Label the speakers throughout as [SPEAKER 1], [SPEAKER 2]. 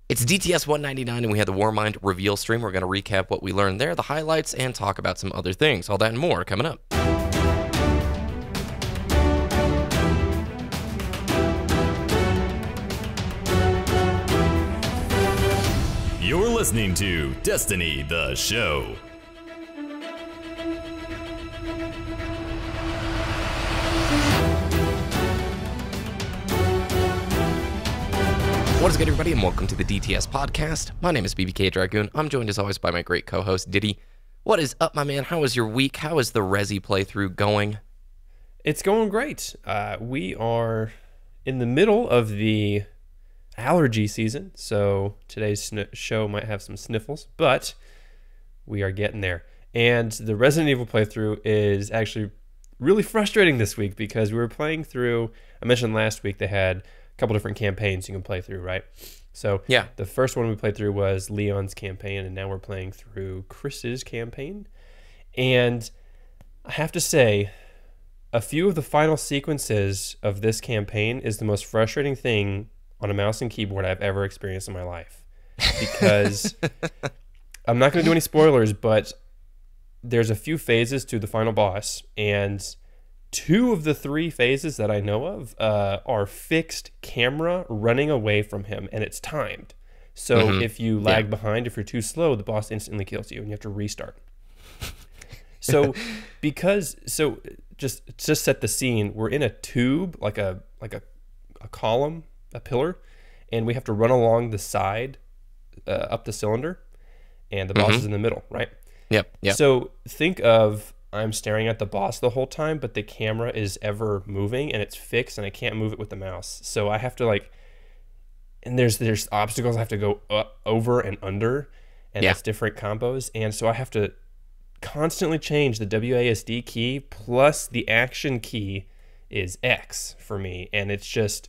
[SPEAKER 1] It's DTS 199, and we had the Warmind reveal stream. We're going to recap what we learned there, the highlights, and talk about some other things. All that and more coming up.
[SPEAKER 2] You're listening to Destiny, the show.
[SPEAKER 1] What is good, everybody, and welcome to the DTS podcast. My name is BBKDRAGOON. I'm joined, as always, by my great co-host, Ditty. What is up, my man? How was your week? How is the Resi playthrough going?
[SPEAKER 3] It's going great. We are in the middle of the allergy season, so today's show might have some sniffles, but we are getting there. And the Resident Evil playthrough is actually really frustrating this week because we were playing through, I mentioned last week they had a couple different campaigns you can play through, right? So
[SPEAKER 1] yeah,
[SPEAKER 3] the first one we played through was Leon's campaign, and now we're playing through Chris's campaign. And I have to say, a few of the final sequences of this campaign is the most frustrating thing on a mouse and keyboard I've ever experienced in my life. Because I'm not going to do any spoilers, but there's a few phases to the final boss, and two of the three phases that I know of are fixed camera running away from him, and it's timed. So if you lag behind, if you're too slow, the boss instantly kills you, and you have to restart. So just set the scene. We're in a tube, like a column, a pillar, and we have to run along the side up the cylinder, and the boss is in the middle, right?
[SPEAKER 1] Yep.
[SPEAKER 3] So think of, I'm staring at the boss the whole time, but the camera is ever moving and it's fixed and I can't move it with the mouse. So I have to and there's obstacles I have to go up, over and under, and it's different combos. And so I have to constantly change the WASD key, plus the action key is X for me. And it's just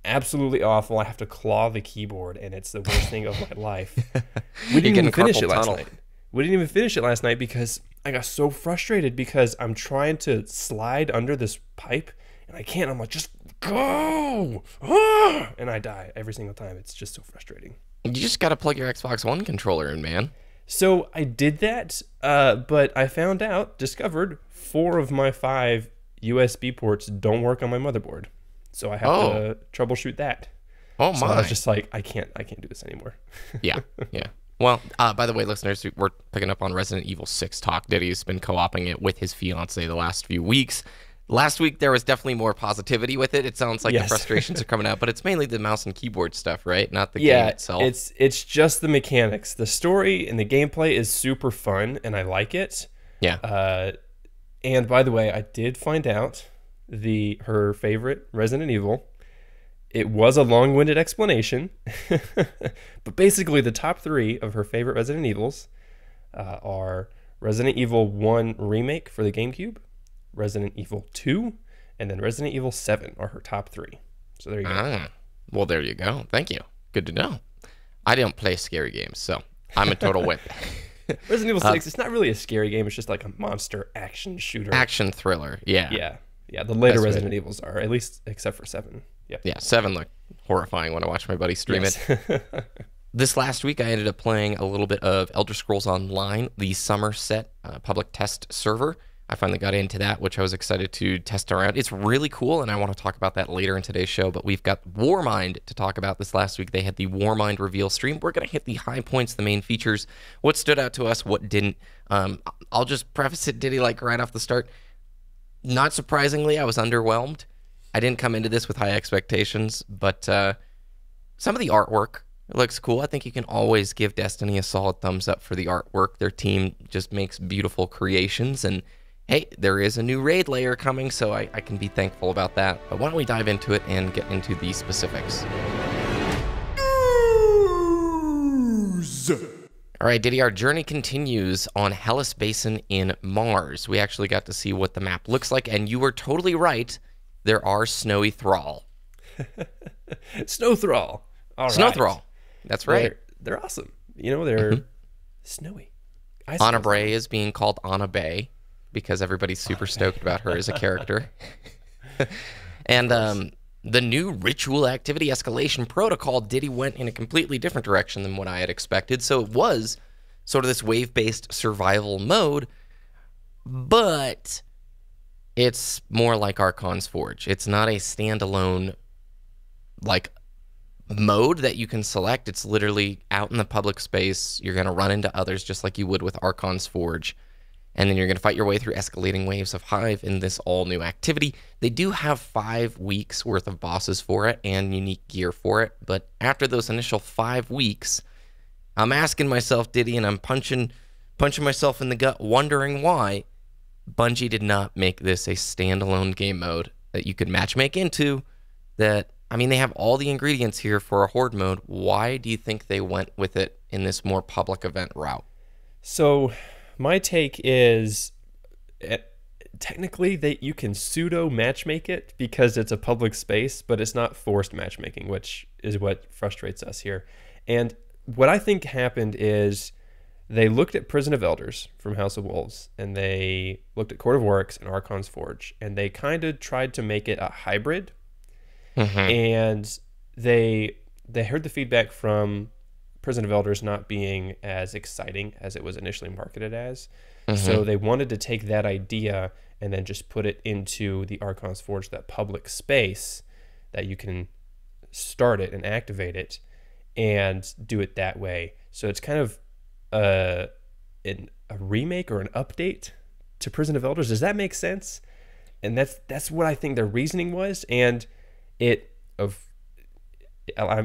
[SPEAKER 3] absolutely awful. I have to claw the keyboard and it's the worst thing of my life. We didn't even finish it last night. We didn't even finish it last night because I got so frustrated because I'm trying to slide under this pipe and I can't. I'm like, just go! Ah! And I die every single time. It's just so frustrating.
[SPEAKER 1] You just got to plug your Xbox One controller in, man.
[SPEAKER 3] So I did that, but I discovered 4 of my 5 USB ports don't work on my motherboard. So I have to troubleshoot that.
[SPEAKER 1] Oh my!
[SPEAKER 3] So I was just like, I can't do this anymore.
[SPEAKER 1] Yeah. Well, by the way, listeners, we're picking up on Resident Evil 6 talk. Diddy's been co-oping it with his fiance the last few weeks. Last week, there was definitely more positivity with it. It sounds like the frustrations are coming out, but it's mainly the mouse and keyboard stuff, right? Not the game itself.
[SPEAKER 3] It's just the mechanics. The story and the gameplay is super fun, and I like it.
[SPEAKER 1] Yeah.
[SPEAKER 3] And by the way, I did find out her favorite Resident Evil. It was a long-winded explanation, but basically the top 3 of her favorite Resident Evils are Resident Evil 1 Remake for the GameCube, Resident Evil 2, and then Resident Evil 7 are her top 3. So there you go.
[SPEAKER 1] Well, there you go. Thank you. Good to know. I don't play scary games, so I'm a total whip.
[SPEAKER 3] Resident Evil 6, it's not really a scary game. It's just like a monster action shooter.
[SPEAKER 1] Action thriller, yeah.
[SPEAKER 3] Yeah, the later Resident Evils are, at least except for 7. Yep.
[SPEAKER 1] Yeah, 7 looked horrifying when I watched my buddy stream it. This last week, I ended up playing a little bit of Elder Scrolls Online, the Somerset public test server. I finally got into that, which I was excited to test around. It's really cool, and I want to talk about that later in today's show, but we've got Warmind to talk about. This last week, they had the Warmind reveal stream. We're going to hit the high points, the main features, what stood out to us, what didn't. I'll just preface it, Diddy, right off the start. Not surprisingly, I was underwhelmed. I didn't come into this with high expectations, but some of the artwork looks cool. I think you can always give Destiny a solid thumbs up for the artwork. Their team just makes beautiful creations, and hey, there is a new raid layer coming, so I can be thankful about that. But why don't we dive into it and get into the specifics? News! All right, Diddy, our journey continues on Hellas Basin in Mars. We actually got to see what the map looks like, and you were totally right. There are snowy thrall.
[SPEAKER 3] Snow thrall. All
[SPEAKER 1] Snow
[SPEAKER 3] right.
[SPEAKER 1] thrall. That's right.
[SPEAKER 3] They're awesome. They're snowy.
[SPEAKER 1] Anna Bray is being called Anna Bay because everybody's super stoked about her as a character. And the new ritual activity escalation protocol, Ditty went in a completely different direction than what I had expected. So it was sort of this wave-based survival mode, but it's more like Archon's Forge. It's not a standalone like mode that you can select. It's literally out in the public space. You're going to run into others just like you would with Archon's Forge. And then you're going to fight your way through escalating waves of Hive in this all-new activity. They do have 5 weeks worth of bosses for it and unique gear for it. But after those initial 5 weeks, I'm asking myself, Ditty, and I'm punching myself in the gut, wondering why Bungie did not make this a standalone game mode that you could matchmake into. That, I mean, they have all the ingredients here for a Horde mode. Why do you think they went with it in this more public event route?
[SPEAKER 3] So my take is, technically, you can pseudo matchmake it because it's a public space, but it's not forced matchmaking, which is what frustrates us here. And what I think happened is they looked at Prison of Elders from House of Wolves, and they looked at Court of Oryx and Archon's Forge, and they kind of tried to make it a hybrid. And they heard the feedback from Prison of Elders not being as exciting as it was initially marketed as. So they wanted to take that idea and then just put it into the Archon's Forge, that public space that you can start it and activate it and do it that way. So it's kind of a remake or an update to Prison of Elders. Does that make sense? And that's what I think their reasoning was. And I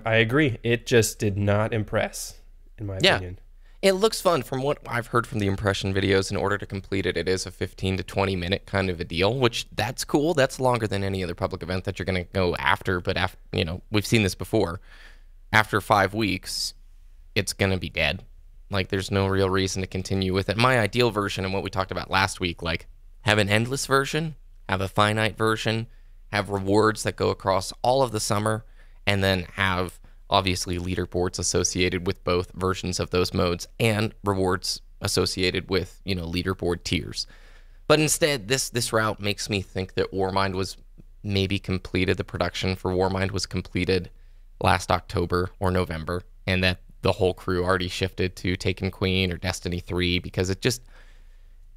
[SPEAKER 3] agree. It just did not impress, in my opinion.
[SPEAKER 1] It looks fun. From what I've heard from the impression videos, in order to complete it, it is a 15 to 20 minute kind of a deal, which that's cool. That's longer than any other public event that you're going to go after. But after, we've seen this before. After 5 weeks, it's going to be dead. Like, there's no real reason to continue with it. My ideal version, and what we talked about last week, like, have an endless version, have a finite version, have rewards that go across all of the summer, and then have, obviously, leaderboards associated with both versions of those modes and rewards associated with, leaderboard tiers. But instead, this route makes me think that Warmind was maybe completed. The production for Warmind was completed last October or November, and that the whole crew already shifted to Taken Queen or Destiny 3, because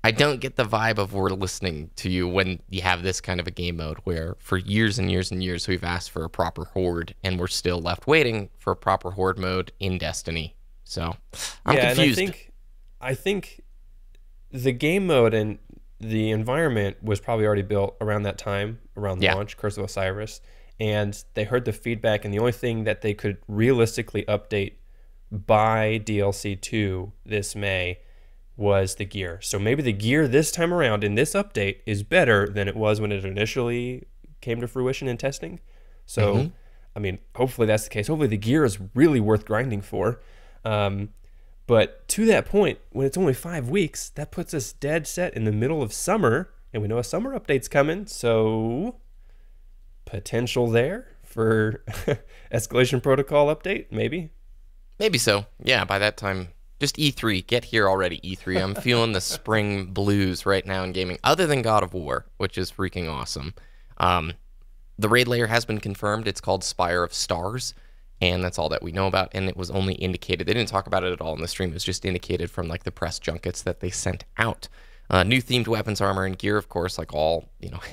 [SPEAKER 1] I don't get the vibe of we're listening to you when you have this kind of a game mode where for years and years and years we've asked for a proper Horde and we're still left waiting for a proper Horde mode in Destiny. So I'm confused.
[SPEAKER 3] And I think the game mode and the environment was probably already built around that time, around the launch, Curse of Osiris, and they heard the feedback, and the only thing that they could realistically update by DLC 2 this May was the gear. So maybe the gear this time around in this update is better than it was when it initially came to fruition in testing. So, I mean, hopefully that's the case. Hopefully the gear is really worth grinding for. But to that point, when it's only 5 weeks, that puts us dead set in the middle of summer, and we know a summer update's coming, so potential there for escalation protocol update, maybe.
[SPEAKER 1] Maybe so. Yeah, by that time, just E3. Get here already, E3. I'm feeling the spring blues right now in gaming, other than God of War, which is freaking awesome. The raid layer has been confirmed. It's called Spire of Stars, and that's all that we know about, and it was only indicated. They didn't talk about it at all in the stream. It was just indicated from like the press junkets that they sent out. New themed weapons, armor, and gear, of course, like all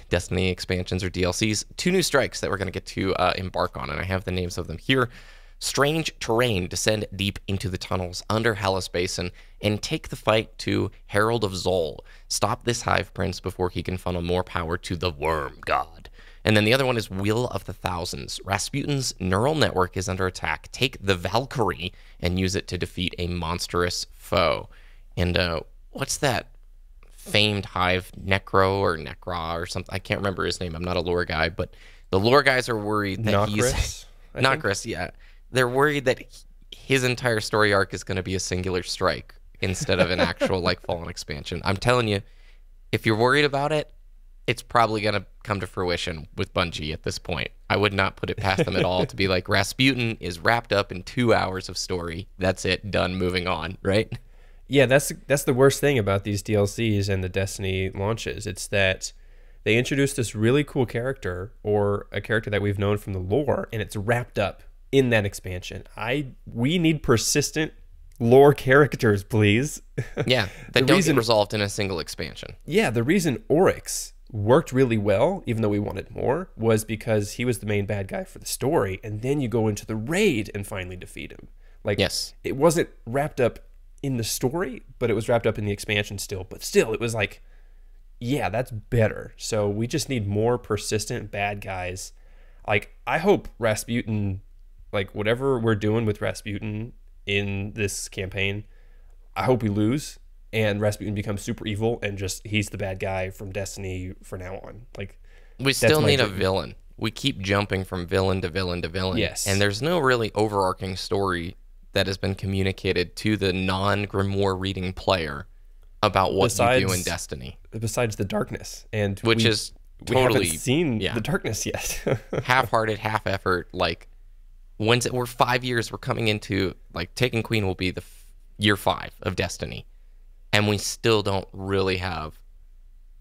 [SPEAKER 1] Destiny expansions or DLCs. 2 new strikes that we're going to get to embark on, and I have the names of them here. Strange terrain, descend deep into the tunnels under Hellas Basin and take the fight to Herald of Zol. Stop this Hive Prince before he can funnel more power to the Worm God. And then the other one is Wheel of the Thousands. Rasputin's neural network is under attack. Take the Valkyrie and use it to defeat a monstrous foe. And what's that famed Hive Necro or Necra or something? I can't remember his name. I'm not a lore guy, but the lore guys are worried that he's... Nocris, yeah. They're worried that his entire story arc is going to be a singular strike instead of an actual Fallen expansion. I'm telling you, if you're worried about it, it's probably going to come to fruition with Bungie at this point. I would not put it past them at all to be like, Rasputin is wrapped up in 2 hours of story. That's it. Done. Moving on. Right?
[SPEAKER 3] Yeah, that's the worst thing about these DLCs and the Destiny launches. It's that They introduced this really cool character, or a character that we've known from the lore, and it's wrapped up in that expansion. We need persistent lore characters, please.
[SPEAKER 1] Yeah, that don't get resolved in a single expansion.
[SPEAKER 3] Yeah, the reason Oryx worked really well, even though we wanted more, was because he was the main bad guy for the story, and then you go into the raid and finally defeat him. Like,
[SPEAKER 1] yes,
[SPEAKER 3] it wasn't wrapped up in the story, but it was wrapped up in the expansion still. But still, it was like, yeah, that's better. So we just need more persistent bad guys. Like, I hope Rasputin, like, whatever we're doing with Rasputin in this campaign, I hope we lose and Rasputin becomes super evil and just he's the bad guy from Destiny for now on. Like,
[SPEAKER 1] we still need a villain. We keep jumping from villain to villain to villain.
[SPEAKER 3] Yes.
[SPEAKER 1] And there's no really overarching story that has been communicated to the non-Grimoire reading player about what you do in Destiny.
[SPEAKER 3] Besides the darkness. And
[SPEAKER 1] which is
[SPEAKER 3] we
[SPEAKER 1] totally
[SPEAKER 3] haven't seen the darkness yet.
[SPEAKER 1] Half-hearted, half-effort. Like, we're 5 years, we're coming into, like, Taken Queen will be the year 5 of Destiny. And we still don't really have,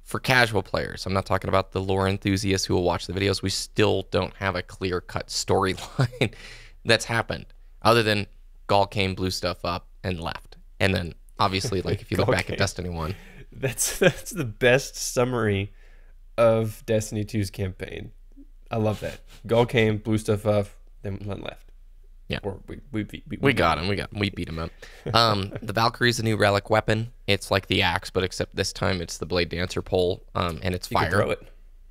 [SPEAKER 1] for casual players, I'm not talking about the lore enthusiasts who will watch the videos, we still don't have a clear-cut storyline that's happened. Other than Gaul came, blew stuff up, and left. And then, obviously, like, if you look back at Destiny 1.
[SPEAKER 3] That's the best summary of Destiny 2's campaign. I love that. Gaul came, blew stuff up, then left.
[SPEAKER 1] Yeah,
[SPEAKER 3] or we
[SPEAKER 1] got him. We beat him up. The Valkyrie is a new relic weapon. It's like the axe, but except this time it's the Blade Dancer pole, and it's fire.
[SPEAKER 3] You can throw it.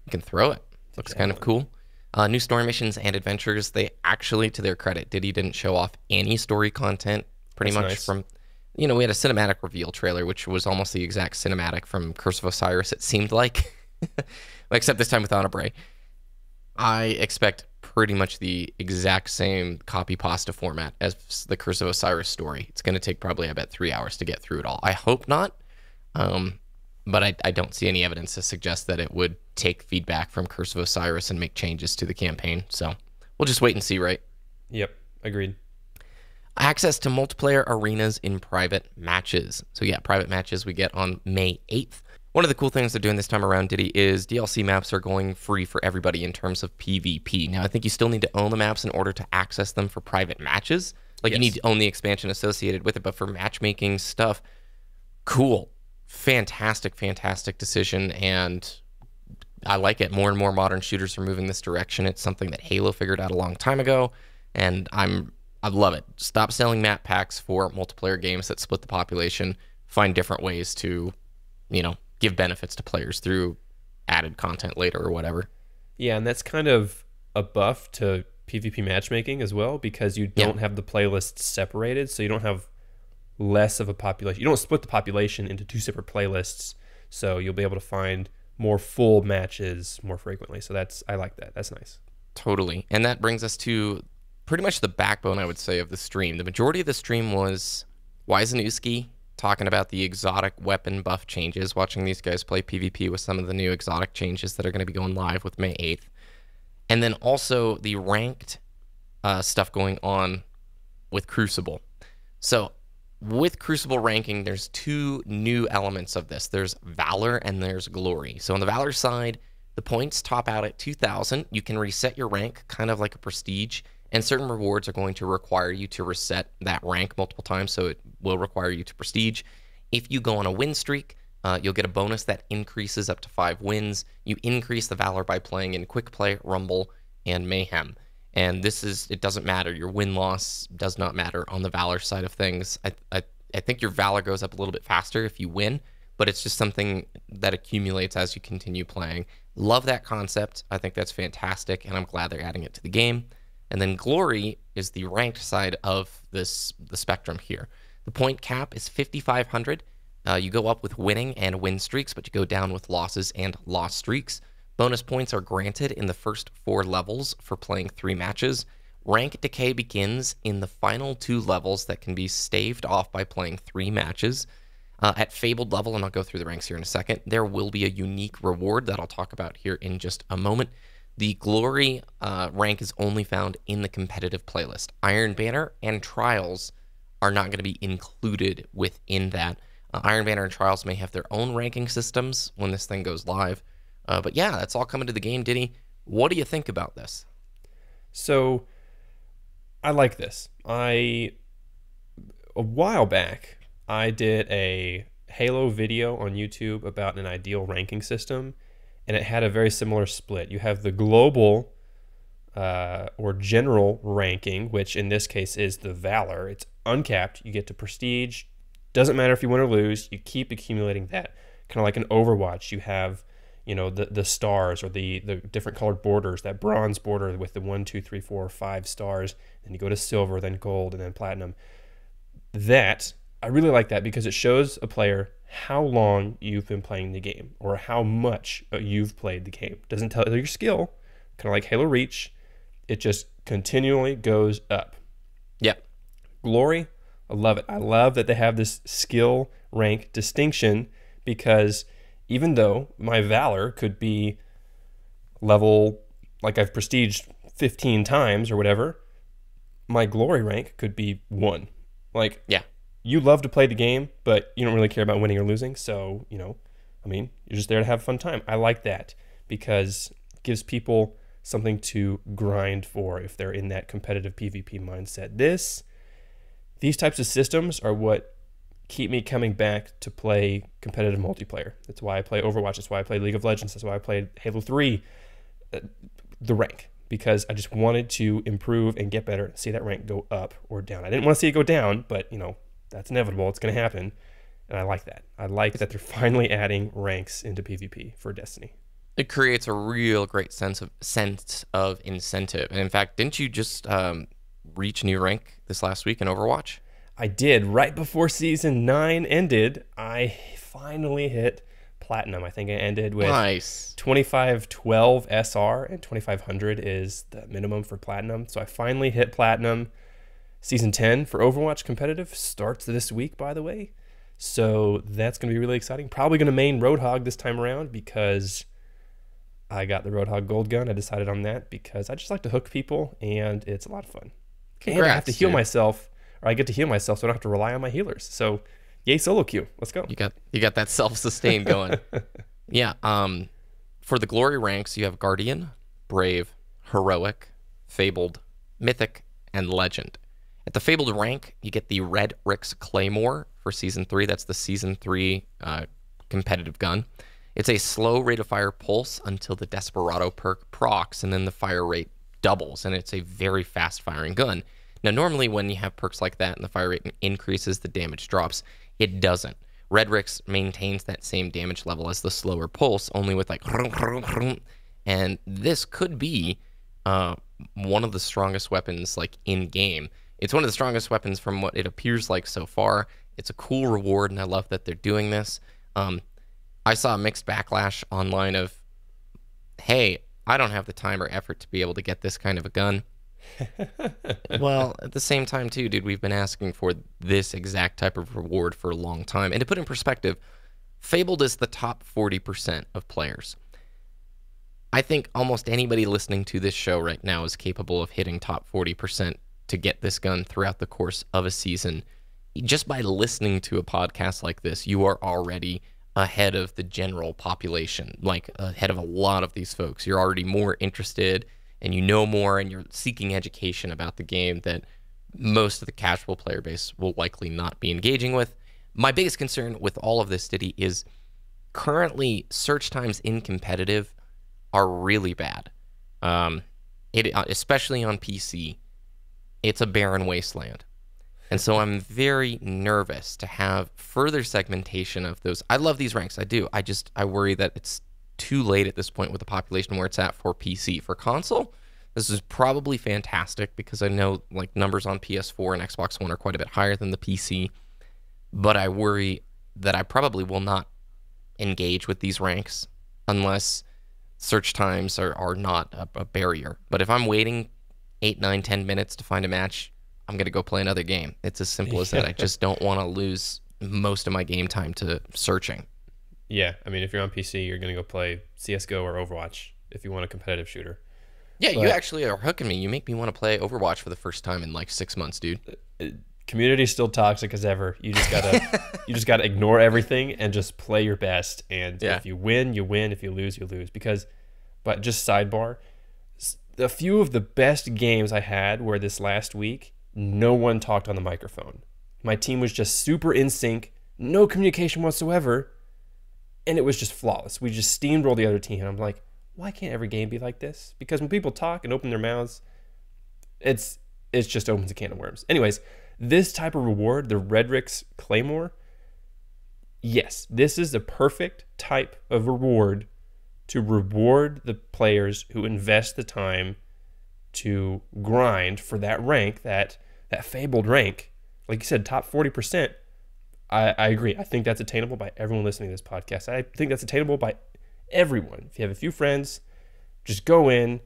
[SPEAKER 1] You can throw it. Looks kind of cool. New story missions and adventures. They actually, to their credit, Ditty didn't show off any story content. Pretty much nice. From, we had a cinematic reveal trailer, which was almost the exact cinematic from Curse of Osiris. It seemed like, except this time without a Bray. I expect pretty much the exact same copy pasta format as the Curse of Osiris story. It's going to take probably, I bet, 3 hours to get through it all. I hope not, but I don't see any evidence to suggest that it would take feedback from Curse of Osiris and make changes to the campaign. So we'll just wait and see, right?
[SPEAKER 3] Yep, agreed.
[SPEAKER 1] Access to multiplayer arenas in private matches. So yeah, private matches we get on May 8th. One of the cool things they're doing this time around, Ditty, is DLC maps are going free for everybody in terms of PvP. Now, I think you still need to own the maps in order to access them for private matches. Like, you need to own the expansion associated with it, but for matchmaking stuff, cool. Fantastic, fantastic decision, and I like it. More and more modern shooters are moving this direction. It's something that Halo figured out a long time ago, and I love it. Stop selling map packs for multiplayer games that split the population. Find different ways to, give benefits to players through added content later or whatever.
[SPEAKER 3] Yeah, and that's kind of a buff to PvP matchmaking as well, because you don't have the playlists separated, so you don't have less of a population. You don't split the population into two separate playlists, so you'll be able to find more full matches more frequently. So I like that. That's nice.
[SPEAKER 1] Totally. And that brings us to pretty much the backbone, I would say, of the stream. The majority of the stream was Wyzanewski talking about the exotic weapon buff changes, watching these guys play PvP with some of the new exotic changes that are going to be going live with May 8th. And then also the ranked stuff going on with Crucible. So with Crucible ranking, there's two new elements of this. There's Valor and there's Glory. So on the Valor side, the points top out at 2,000. You can reset your rank, kind of like a Prestige, and certain rewards are going to require you to reset that rank multiple times, so it will require you to Prestige. If you go on a win streak, you'll get a bonus that increases up to 5 wins. You increase the Valor by playing in Quick Play, Rumble, and Mayhem. And it doesn't matter. Your win-loss does not matter on the Valor side of things. I think your Valor goes up a little bit faster if you win, but it's just something that accumulates as you continue playing. Love that concept. I think that's fantastic, and I'm glad they're adding it to the game. And then Glory is the ranked side of the spectrum here. The point cap is 5,500. You go up with winning and win streaks, but you go down with losses and loss streaks. Bonus points are granted in the first 4 levels for playing 3 matches. Rank decay begins in the final 2 levels that can be staved off by playing 3 matches. At Fabled level, and I'll go through the ranks here in a second, there will be a unique reward that I'll talk about here in just a moment. The Glory rank is only found in the competitive playlist. Iron Banner and Trials are not going to be included within that. Iron Banner and Trials may have their own ranking systems when this thing goes live. But yeah, that's all coming to the game, Ditty. What do you think about this?
[SPEAKER 3] So I like this. A while back, I did a Halo video on YouTube about an ideal ranking system, and it had a very similar split. You have the global or general ranking, which in this case is the Valor. It's uncapped. You get to prestige. Doesn't matter if you win or lose. You keep accumulating that. Kind of like an Overwatch. You have, the stars or the different colored borders, that bronze border with the 1, 2, 3, 4, 5 stars. Then you go to silver, then gold, and then platinum. That, I really like that because it shows a player how long you've been playing the game or how much you've played the game. It doesn't tell your skill, kind of like Halo Reach. It just continually goes up.
[SPEAKER 1] Yeah.
[SPEAKER 3] Glory, I love it. I love that they have this skill rank distinction because even though my Valor could be level, like I've prestiged 15 times or whatever, my Glory rank could be 1. Like,
[SPEAKER 1] yeah,
[SPEAKER 3] you love to play the game, but you don't really care about winning or losing. So, you're just there to have a fun time. I like that because it gives people something to grind for if they're in that competitive PvP mindset. These types of systems are what keep me coming back to play competitive multiplayer. That's why I play Overwatch. That's why I play League of Legends. That's why I played Halo 3, the rank, because I just wanted to improve and get better and see that rank go up or down. I didn't want to see it go down, but, that's inevitable. It's going to happen. And I like that. I like that they're finally adding ranks into PvP for Destiny.
[SPEAKER 1] It creates a real great sense of incentive. And in fact, didn't you just reach new rank this last week in Overwatch?
[SPEAKER 3] I did. Right before Season 9 ended, I finally hit Platinum. I think I ended with
[SPEAKER 1] nice
[SPEAKER 3] 2512 SR, and 2500 is the minimum for Platinum. So I finally hit Platinum. Season 10 for Overwatch competitive starts this week, by the way. So that's going to be really exciting. Probably going to main Roadhog this time around because I got the Roadhog Gold Gun. I decided on that because I just like to hook people, and it's a lot of fun.
[SPEAKER 1] Congrats,
[SPEAKER 3] and I have to heal
[SPEAKER 1] dude.
[SPEAKER 3] myself, or I get to heal myself so I don't have to rely on my healers. So yay, solo queue. Let's go.
[SPEAKER 1] You got that self-sustain going. Yeah. For the glory ranks, you have Guardian, Brave, Heroic, Fabled, Mythic, and Legend. At the Fabled rank, you get the Red Rix Claymore for Season 3. That's the Season 3 competitive gun. It's a slow rate of fire pulse until the Desperado perk procs, and then the fire rate doubles, and it's a very fast-firing gun. Now, normally when you have perks like that and the fire rate increases, the damage drops. It doesn't. Red Rix maintains that same damage level as the slower pulse, only with like... And this could be one of the strongest weapons like in-game. It's one of the strongest weapons from what it appears like so far. It's a cool reward, and I love that they're doing this. I saw a mixed backlash online of, hey, I don't have the time or effort to be able to get this kind of a gun. Well, at the same time, too, dude, we've been asking for this exact type of reward for a long time. And to put in perspective, Fabled is the top 40% of players. I think almost anybody listening to this show right now is capable of hitting top 40% to get this gun throughout the course of a season. Just by listening to a podcast like this, you are already ahead of the general population, like ahead of a lot of these folks. You're already more interested, and you know more, and you're seeking education about the game that most of the casual player base will likely not be engaging with. My biggest concern with all of this, Ditty, is currently search times in competitive are really bad. Especially on PC, it's a barren wasteland. And so I'm very nervous to have further segmentation of those. I love these ranks. I do. I worry that it's too late at this point with the population where it's at for PC. For console, this is probably fantastic because I know like numbers on PS4 and Xbox One are quite a bit higher than the PC. But I worry that I probably will not engage with these ranks unless search times are not a barrier. But if I'm waiting 8, 9, 10 minutes to find a match, I'm going to go play another game. It's as simple as that. I just don't want to lose most of my game time to searching.
[SPEAKER 3] Yeah, I mean, if you're on PC, you're going to go play CSGO or Overwatch if you want a competitive shooter.
[SPEAKER 1] Yeah, you actually are hooking me. You make me want to play Overwatch for the first time in like 6 months, dude.
[SPEAKER 3] Community's still toxic as ever. You just gotta ignore everything and just play your best. And if you win, you win. If you lose, you lose. But just sidebar, a few of the best games I had were this last week. No one talked on the microphone. My team was just super in sync, no communication whatsoever, and it was just flawless. We just steamrolled the other team, and I'm like, why can't every game be like this? Because when people talk and open their mouths, it just opens a can of worms. Anyways, this type of reward, the Redrick's Claymore, yes, this is the perfect type of reward to reward the players who invest the time to grind for that rank, that fabled rank. Like you said, top 40%. I agree. I think that's attainable by everyone listening to this podcast. I think that's attainable by everyone. If you have a few friends, just go in,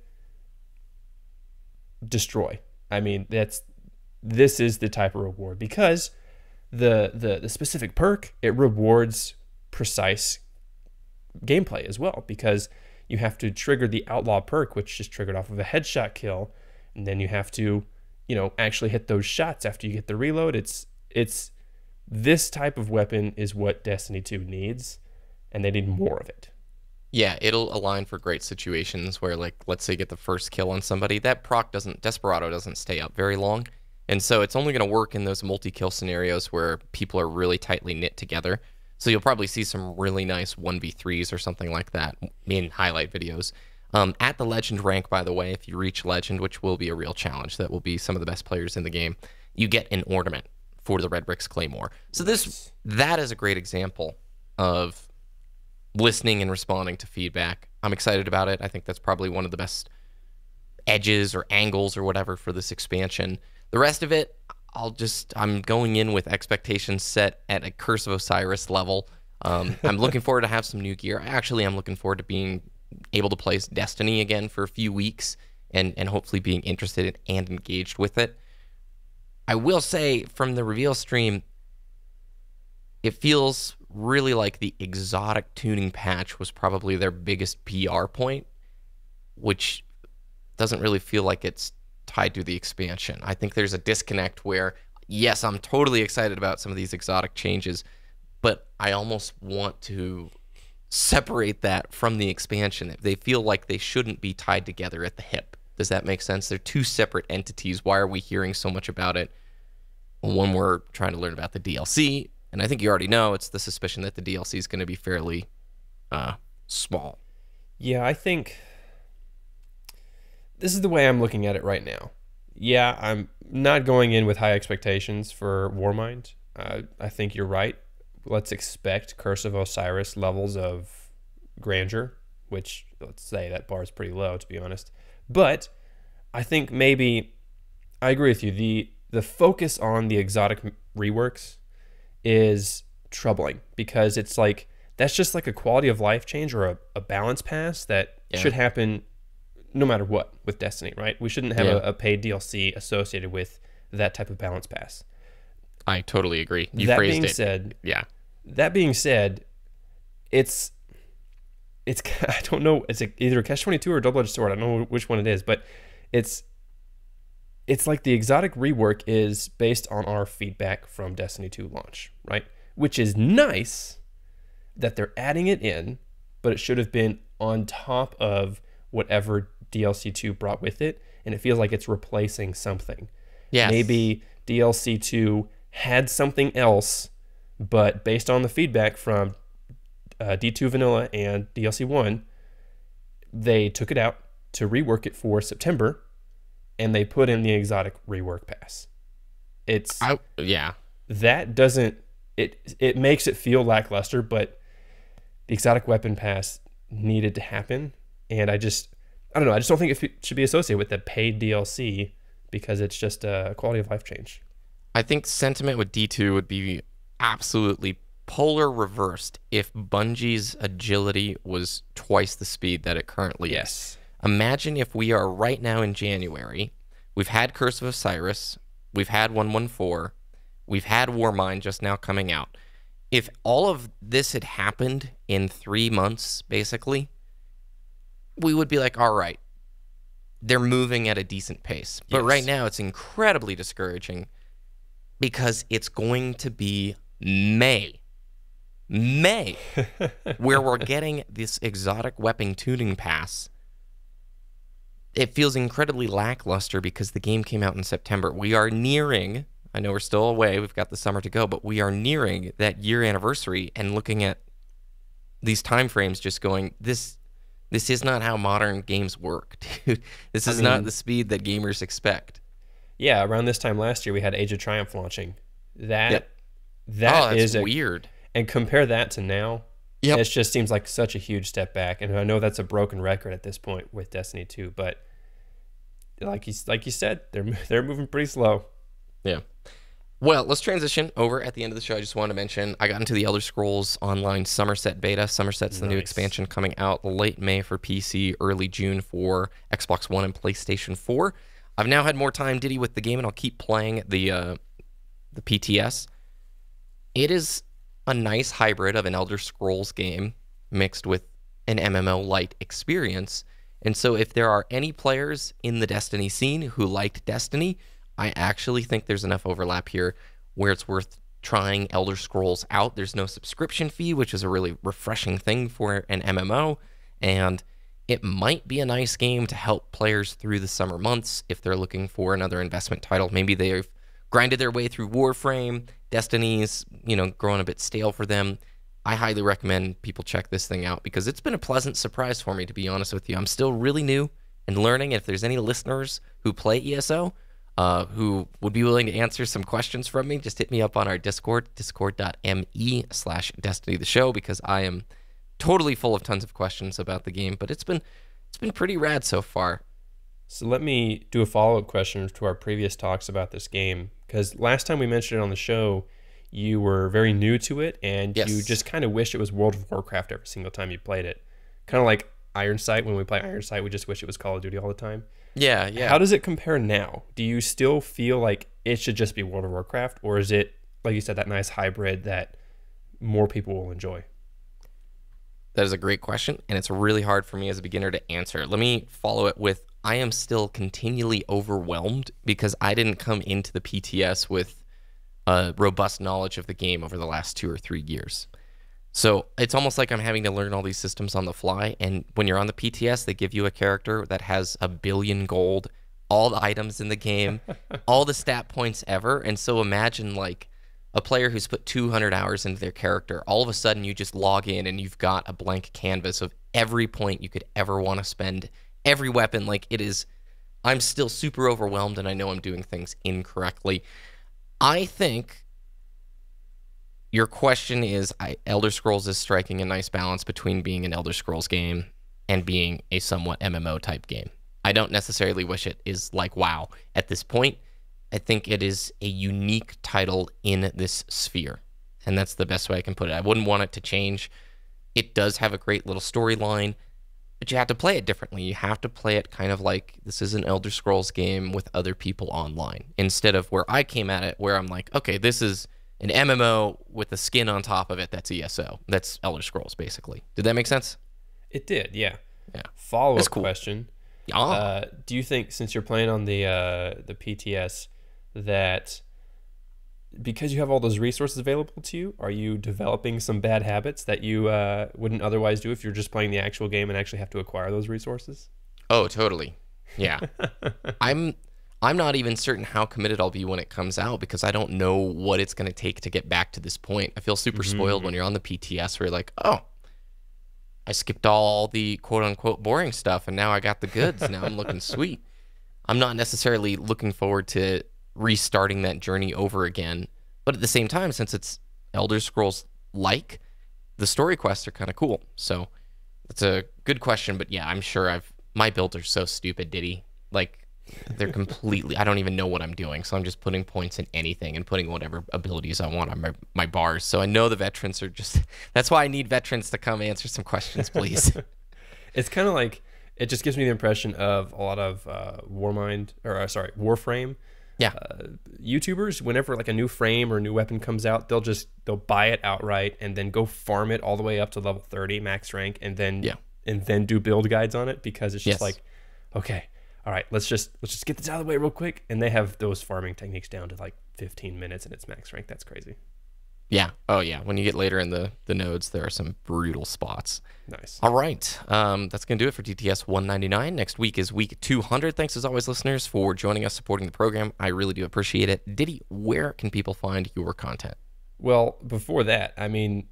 [SPEAKER 3] destroy. I mean, this is the type of reward, because the specific perk, it rewards precise gameplay as well, because you have to trigger the outlaw perk, which is triggered off of a headshot kill, and then you have to, actually hit those shots after you get the reload. It's this type of weapon is what Destiny 2 needs, and they need more of it.
[SPEAKER 1] Yeah, it'll align for great situations where, like, let's say you get the first kill on somebody. That Desperado doesn't stay up very long. And so it's only going to work in those multi-kill scenarios where people are really tightly knit together. So you'll probably see some really nice 1v3s or something like that in highlight videos. At the Legend rank, by the way, if you reach Legend, which will be a real challenge, that will be some of the best players in the game, you get an ornament for the Redrick's Claymore. So that is a great example of listening and responding to feedback. I'm excited about it. I think that's probably one of the best edges or angles or whatever for this expansion. The rest of it, I'm going in with expectations set at a Curse of Osiris level. I'm looking forward to have some new gear. I'm looking forward to being able to play Destiny again for a few weeks and hopefully being interested and engaged with it. I will say, from the reveal stream, it feels really like the exotic tuning patch was probably their biggest PR point, which doesn't really feel like it's tied to the expansion. I think there's a disconnect where, yes, I'm totally excited about some of these exotic changes, but I almost want to separate that from the expansion. They feel like they shouldn't be tied together at the hip. Does that make sense? They're two separate entities. Why are we hearing so much about it when we're trying to learn about the DLC? And I think you already know, it's the suspicion that the DLC is going to be fairly small.
[SPEAKER 3] Yeah, I think this is the way I'm looking at it right now. Yeah, I'm not going in with high expectations for Warmind. I think you're right. Let's expect Curse of Osiris levels of grandeur, which, let's say that bar is pretty low, to be honest. But I think maybe, I agree with you, the focus on the exotic reworks is troubling, because it's like, that's just like a quality of life change or a balance pass that should happen no matter what with Destiny, right? We shouldn't have a paid DLC associated with that type of balance pass.
[SPEAKER 1] I totally agree. You phrased it.
[SPEAKER 3] That being said, it's I don't know, it's either a catch-22 or a double-edged sword. I don't know which one it is, but it's like the exotic rework is based on our feedback from Destiny 2 launch, right? Which is nice that they're adding it in, but it should have been on top of whatever DLC 2 brought with it, and it feels like it's replacing something.
[SPEAKER 1] Yes.
[SPEAKER 3] Maybe DLC 2 had something else, but based on the feedback from D2 Vanilla and DLC 1, they took it out to rework it for September, and they put in the exotic rework pass. That doesn't, it makes it feel lackluster, but the exotic weapon pass needed to happen, and I don't know, I just don't think it should be associated with the paid DLC, because it's just a quality of life change.
[SPEAKER 1] I think sentiment with D2 would be absolutely polar reversed if Bungie's agility was twice the speed that it currently is. Imagine if we are right now in January, we've had Curse of Osiris, we've had 114, we've had Warmind just now coming out. If all of this had happened in 3 months, basically, we would be like, all right, they're moving at a decent pace. But right now, it's incredibly discouraging because it's going to be May, where we're getting this exotic weapon tuning pass. It feels incredibly lackluster because the game came out in September. We are nearing, I know we're still away, we've got the summer to go, but we are nearing that year anniversary and looking at these time frames just going, this is not how modern games work, dude. This is not the speed that gamers expect.
[SPEAKER 3] Yeah, around this time last year, we had Age of Triumph launching. That is
[SPEAKER 1] weird.
[SPEAKER 3] And compare that to now.
[SPEAKER 1] Yep.
[SPEAKER 3] It just seems like such a huge step back. And I know that's a broken record at this point with Destiny 2, but like you said, they're moving pretty slow.
[SPEAKER 1] Yeah. Well, let's transition over at the end of the show. I just wanted to mention I got into the Elder Scrolls Online Somerset beta. Somerset's the new expansion coming out late May for PC, early June for Xbox One and PlayStation 4. I've now had more time, Ditty, with the game, and I'll keep playing the PTS. It is a nice hybrid of an Elder Scrolls game mixed with an MMO light experience. And so if there are any players in the Destiny scene who liked Destiny, I actually think there's enough overlap here where it's worth trying Elder Scrolls out. There's no subscription fee, which is a really refreshing thing for an MMO, and it might be a nice game to help players through the summer months if they're looking for another investment title. Maybe they've grinded their way through Warframe, Destiny's, growing a bit stale for them. I highly recommend people check this thing out because it's been a pleasant surprise for me, to be honest with you. I'm still really new and learning. If there's any listeners who play ESO, who would be willing to answer some questions from me, just hit me up on our Discord, discord.me/Destiny the Show, because I am totally full of tons of questions about the game, but it's been pretty rad so far.
[SPEAKER 3] So let me do a follow-up question to our previous talks about this game, because last time we mentioned it on the show, you were very new to it, and you just kind of wished it was World of Warcraft every single time you played it. Kind of like Ironsight. When we play Ironsight, we just wish it was Call of Duty all the time.
[SPEAKER 1] Yeah.
[SPEAKER 3] How does it compare now? Do you still feel like it should just be World of Warcraft, or is it, like you said, that nice hybrid that more people will enjoy?
[SPEAKER 1] That is a great question, and it's really hard for me as a beginner to answer. Let me follow it with, I am still continually overwhelmed because I didn't come into the PTS with a robust knowledge of the game over the last 2 or 3 years. So it's almost like I'm having to learn all these systems on the fly, and when you're on the PTS, they give you a character that has 1 billion gold, all the items in the game, all the stat points ever, and so imagine like a player who's put 200 hours into their character, all of a sudden you just log in and you've got a blank canvas of every point you could ever want to spend, every weapon. Like, it is, I'm still super overwhelmed, and I know I'm doing things incorrectly. I think your question is, Elder Scrolls is striking a nice balance between being an Elder Scrolls game and being a somewhat MMO type game. I don't necessarily wish it is like WoW at this point. I think it is a unique title in this sphere, and that's the best way I can put it. I wouldn't want it to change. It does have a great little storyline, but you have to play it differently. You have to play it kind of like this is an Elder Scrolls game with other people online, instead of where I came at it, where I'm like, okay, this is an MMO with a skin on top of it that's ESO. That's Elder Scrolls, basically. Did that make sense?
[SPEAKER 3] It did, yeah.
[SPEAKER 1] Yeah.
[SPEAKER 3] Follow-up question.
[SPEAKER 1] Yeah.
[SPEAKER 3] Do you think, since you're playing on the PTS, that because you have all those resources available to you, are you developing some bad habits that you wouldn't otherwise do if you're just playing the actual game and actually have to acquire those resources?
[SPEAKER 1] Oh, totally. Yeah. I'm not even certain how committed I'll be when it comes out because I don't know what it's going to take to get back to this point. I feel super spoiled when you're on the PTS where you're like, oh, I skipped all the quote-unquote boring stuff and now I got the goods. Now I'm looking sweet. I'm not necessarily looking forward to restarting that journey over again, but at the same time, since it's Elder Scrolls like, the story quests are kind of cool. So that's a good question, but yeah, I'm sure my builds are so stupid, Ditty. Like, they're completely, I don't even know what I'm doing, so I'm just putting points in anything and putting whatever abilities I want on my bars. So I know the veterans are just, that's why I need veterans to come answer some questions, please.
[SPEAKER 3] It's kind of like, it just gives me the impression of a lot of Warframe.
[SPEAKER 1] Yeah.
[SPEAKER 3] YouTubers, whenever like a new frame or a new weapon comes out, they'll buy it outright and then go farm it all the way up to level 30 max rank and then do build guides on it, because it's just like, okay, all right, let's just get this out of the way real quick. And they have those farming techniques down to like 15 minutes in its max rank. That's crazy.
[SPEAKER 1] Yeah. Oh, yeah. When you get later in the nodes, there are some brutal spots.
[SPEAKER 3] Nice.
[SPEAKER 1] All right. That's going to do it for DTS 199. Next week is week 200. Thanks, as always, listeners, for joining us, supporting the program. I really do appreciate it. Ditty, where can people find your content?
[SPEAKER 3] Well, before that, I mean,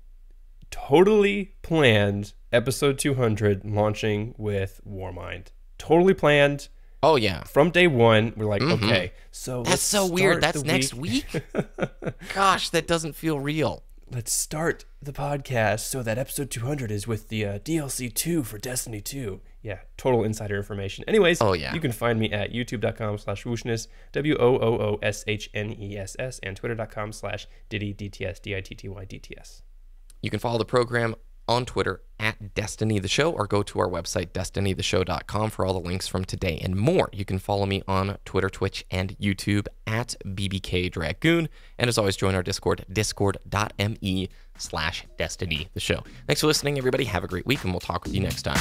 [SPEAKER 3] totally planned episode 200 launching with Warmind. Totally planned.
[SPEAKER 1] Oh, yeah.
[SPEAKER 3] From day one, we're like, okay, so
[SPEAKER 1] that's so weird. That's next week? Gosh, that doesn't feel real.
[SPEAKER 3] Let's start the podcast so that episode 200 is with the DLC 2 for Destiny 2. Yeah, total insider information. Anyways, you can find me at youtube.com/wooshness, WOOOSHNESS, and twitter.com/Ditty, DTS, DITTY, DTS.
[SPEAKER 1] You can follow the program on Twitter at Destiny the Show, or go to our website, destinytheshow.com, for all the links from today and more. You can follow me on Twitter, Twitch, and YouTube at BBKDRAGOON. And as always, join our Discord, discord.me/Destiny the Show. Thanks for listening, everybody. Have a great week, and we'll talk with you next time.